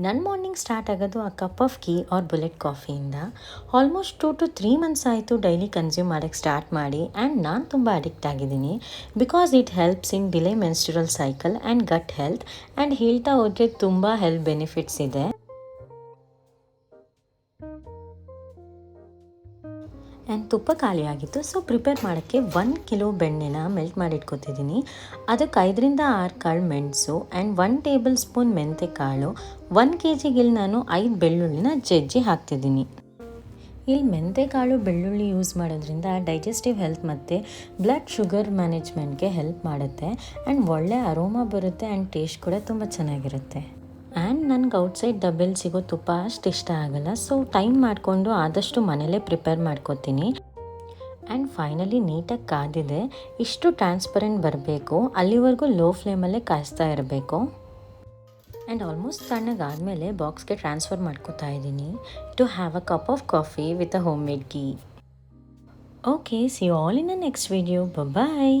ನನ್ನ morning start ಆಗೋದು ಆ cup of tea or bullet ಕಾಫಿಯಿಂದ. ಆಲ್ಮೋಸ್ಟ್ 2 to 3 ಮಂತ್ಸ್ ಆಯಿತು ಡೈಲಿ ಕನ್ಸ್ಯೂಮ್ ಮಾಡೋಕ್ಕೆ ಸ್ಟಾರ್ಟ್ ಮಾಡಿ. ಆ್ಯಂಡ್ ನಾನು ತುಂಬ ಅಡಿಕ್ಟ್ ಆಗಿದ್ದೀನಿ because it helps in delay menstrual cycle and gut health. And ಹೇಳ್ತಾ ಹೋದರೆ ತುಂಬ ಹೆಲ್ತ್ ಬೆನಿಫಿಟ್ಸ್ ಇದೆ. ಆ್ಯಂಡ್ ತುಪ್ಪ ಖಾಲಿ ಆಗಿತ್ತು, ಸೊ ಪ್ರಿಪೇರ್ ಮಾಡೋಕ್ಕೆ 1 ಕಿಲೋ ಬೆಣ್ಣೆನ ಮೆಲ್ಟ್ ಮಾಡಿ ಇಟ್ಕೊತಿದ್ದೀನಿ. ಅದಕ್ಕೆ 5 ರಿಂದ 6 ಕಾಳು ಮೆಣಸು ಆ್ಯಂಡ್ 1 ಟೇಬಲ್ ಸ್ಪೂನ್ ಮೆಂತ್ಯ ಕಾಳು, 1 kg ನಾನು 5 ಬೆಳ್ಳುಳ್ಳಿನ ಜಜ್ಜಿ ಹಾಕ್ತಿದ್ದೀನಿ. ಇಲ್ಲಿ ಮೆಂತ್ಯಕಾಳು ಬೆಳ್ಳುಳ್ಳಿ ಯೂಸ್ ಮಾಡೋದ್ರಿಂದ ಡೈಜೆಸ್ಟಿವ್ ಹೆಲ್ತ್ ಮತ್ತು ಬ್ಲಡ್ ಶುಗರ್ ಮ್ಯಾನೇಜ್ಮೆಂಟ್ಗೆ ಹೆಲ್ಪ್ ಮಾಡುತ್ತೆ. ಆ್ಯಂಡ್ ಒಳ್ಳೆ ಅರೋಮಾ ಬರುತ್ತೆ ಆ್ಯಂಡ್ ಟೇಸ್ಟ್ ಕೂಡ ತುಂಬ ಚೆನ್ನಾಗಿರುತ್ತೆ. ಆ್ಯಂಡ್ ನನಗೆ ಔಟ್ಸೈಡ್ ಡಬ್ಬೆಲ್ಲಿ ಸಿಗೋ ತುಪ್ಪ ಅಷ್ಟು ಇಷ್ಟ ಆಗಲ್ಲ, ಸೊ ಟೈಮ್ ಮಾಡಿಕೊಂಡು ಆದಷ್ಟು ಮನೇಲೇ ಪ್ರಿಪೇರ್ ಮಾಡ್ಕೋತೀನಿ. ಆ್ಯಂಡ್ ಫೈನಲಿ ನೀಟಾಗಿ ಕಾದಿದೆ. ಇಷ್ಟು ಟ್ರಾನ್ಸ್ಪರೆಂಟ್ ಬರಬೇಕು, ಅಲ್ಲಿವರೆಗೂ ಲೋ ಫ್ಲೇಮಲ್ಲೇ ಕಾಯಿಸ್ತಾ ಇರಬೇಕು. ಆ್ಯಂಡ್ ಆಲ್ಮೋಸ್ಟ್ ತಣ್ಣಗಾದಮೇಲೆ ಬಾಕ್ಸ್ಗೆ ಟ್ರಾನ್ಸ್ಫರ್ ಮಾಡ್ಕೋತಾ ಇದ್ದೀನಿ to have a cup of coffee with a home made ghee. Okay, see you all in a next video. Bye.